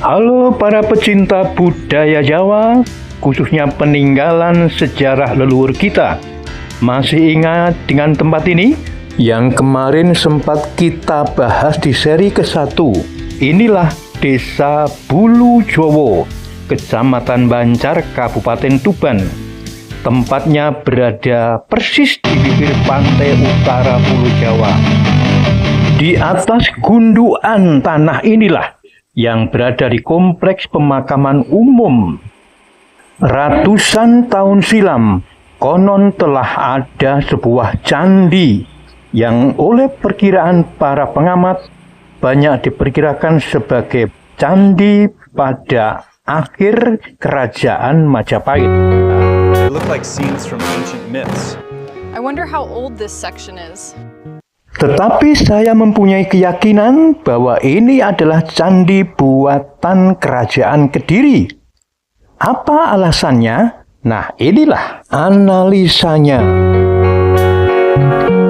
Halo para pecinta budaya Jawa, khususnya peninggalan sejarah leluhur kita. Masih ingat dengan tempat ini? Yang kemarin sempat kita bahas di seri ke-1. Inilah Desa Bulu Jowo, Kecamatan Banjar, Kabupaten Tuban. Tempatnya berada persis di bibir pantai utara Pulau Jawa. Di atas gundukan tanah inilah yang berada di kompleks pemakaman umum. Ratusan tahun silam, konon telah ada sebuah candi yang oleh perkiraan para pengamat banyak diperkirakan sebagai candi pada akhir kerajaan Majapahit. They look like scenes from ancient myths. I wonder how old this section is. Tetapi saya mempunyai keyakinan bahwa ini adalah candi buatan kerajaan Kediri. Apa alasannya? Nah, inilah analisanya.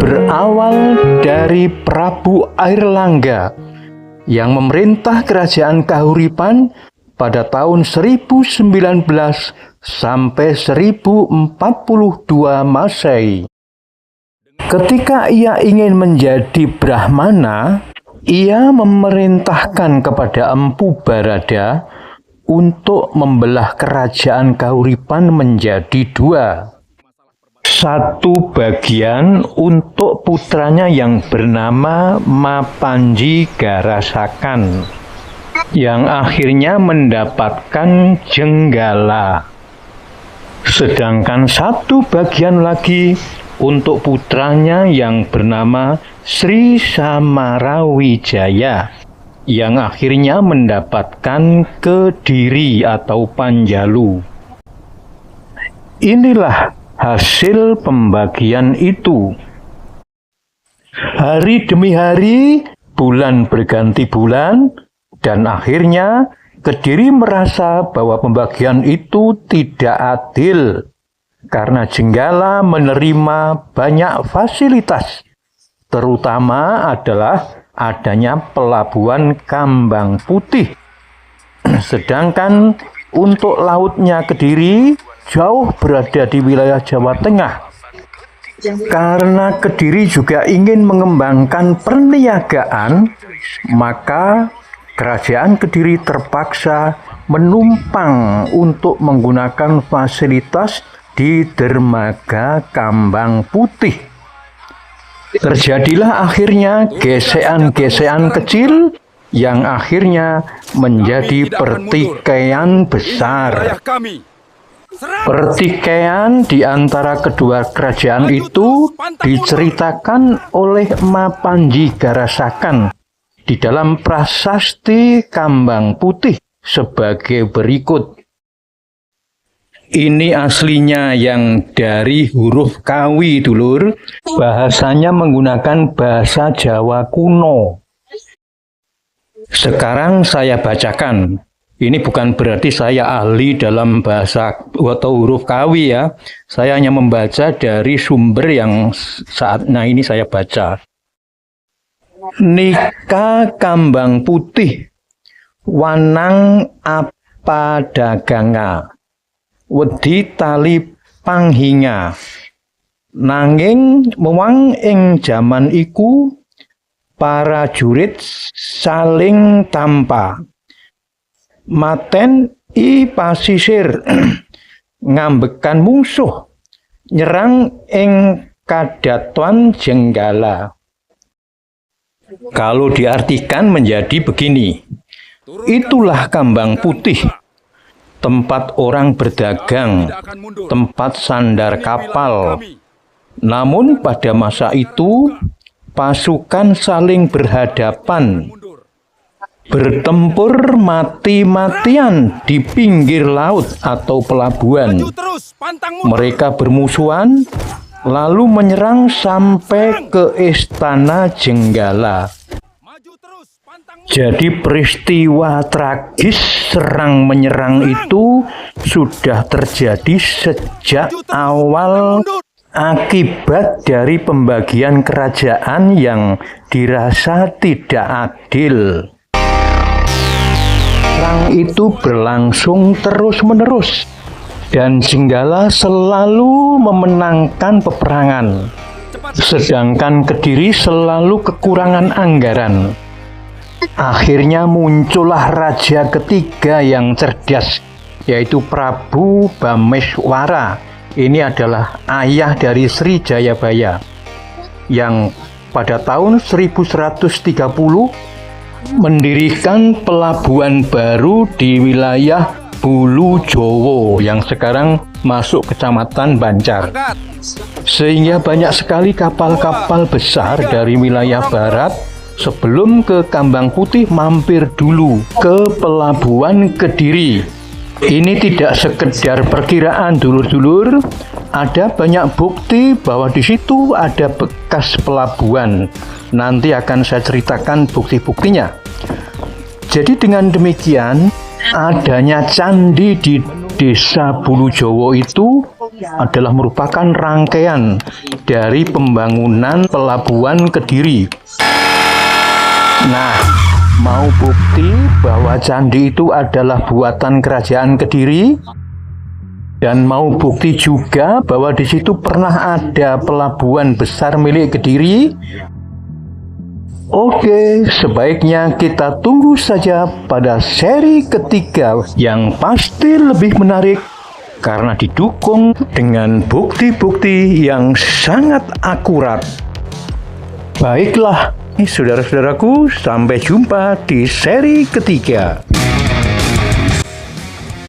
Berawal dari Prabu Airlangga yang memerintah kerajaan Kahuripan pada tahun 1019 sampai 1042 Masehi. Ketika ia ingin menjadi Brahmana, ia memerintahkan kepada Empu Barada untuk membelah kerajaan Kahuripan menjadi dua. Satu bagian untuk putranya yang bernama Mapanji Garasakan, yang akhirnya mendapatkan Jenggala. Sedangkan satu bagian lagi untuk putranya yang bernama Sri Samarawijaya, yang akhirnya mendapatkan Kediri atau Panjalu. Inilah hasil pembagian itu. Hari demi hari, bulan berganti bulan, dan akhirnya Kediri merasa bahwa pembagian itu tidak adil. Karena Jenggala menerima banyak fasilitas, terutama adalah adanya pelabuhan Kambang Putih. Sedangkan untuk lautnya Kediri jauh berada di wilayah Jawa Tengah. Karena Kediri juga ingin mengembangkan perniagaan, maka kerajaan Kediri terpaksa menumpang untuk menggunakan fasilitas di dermaga Kambang Putih. Terjadilah akhirnya gesekan-gesekan kecil yang akhirnya menjadi pertikaian besar. Pertikaian di antara kedua kerajaan itu diceritakan oleh Mapanji Garasakan di dalam prasasti Kambang Putih sebagai berikut. Ini aslinya yang dari huruf Kawi, dulur. Bahasanya menggunakan bahasa Jawa kuno. Sekarang saya bacakan. Ini bukan berarti saya ahli dalam bahasa atau huruf Kawi ya. Saya hanya membaca dari sumber yang saatnya ini saya baca. Nika Kambang Putih, wanang apa daganga. Wedi tali panghinga, nanging mewang ing jaman iku para jurit saling tampa, maten i pasisir ngambekan musuh, nyerang ing kadatuan Jenggala. Kalau diartikan menjadi begini, itulah Kambang Putih, tempat orang berdagang, tempat sandar kapal. Namun pada masa itu, pasukan saling berhadapan, bertempur mati-matian di pinggir laut atau pelabuhan. Mereka bermusuhan, lalu menyerang sampai ke istana Jenggala. Jadi peristiwa tragis serang-menyerang itu sudah terjadi sejak awal akibat dari pembagian kerajaan yang dirasa tidak adil. Perang itu berlangsung terus-menerus dan Jenggala selalu memenangkan peperangan, sedangkan Kediri selalu kekurangan anggaran. Akhirnya muncullah raja ketiga yang cerdas, yaitu Prabu Bameswara. Ini adalah ayah dari Sri Jayabaya yang pada tahun 1130 mendirikan pelabuhan baru di wilayah Bulu Jowo yang sekarang masuk kecamatan Banjar. Sehingga banyak sekali kapal-kapal besar dari wilayah barat sebelum ke Kambang Putih mampir dulu ke pelabuhan Kediri. Ini tidak sekedar perkiraan, dulur-dulur. Ada banyak bukti bahwa di situ ada bekas pelabuhan. Nanti akan saya ceritakan bukti-buktinya. Jadi dengan demikian, adanya candi di desa Bulu Jowo itu adalah merupakan rangkaian dari pembangunan pelabuhan Kediri. Nah, mau bukti bahwa candi itu adalah buatan kerajaan Kediri? Dan mau bukti juga bahwa di situ pernah ada pelabuhan besar milik Kediri? Oke, sebaiknya kita tunggu saja pada seri ketiga yang pasti lebih menarik karena didukung dengan bukti-bukti yang sangat akurat. Baiklah, saudara-saudaraku, sampai jumpa di seri ketiga.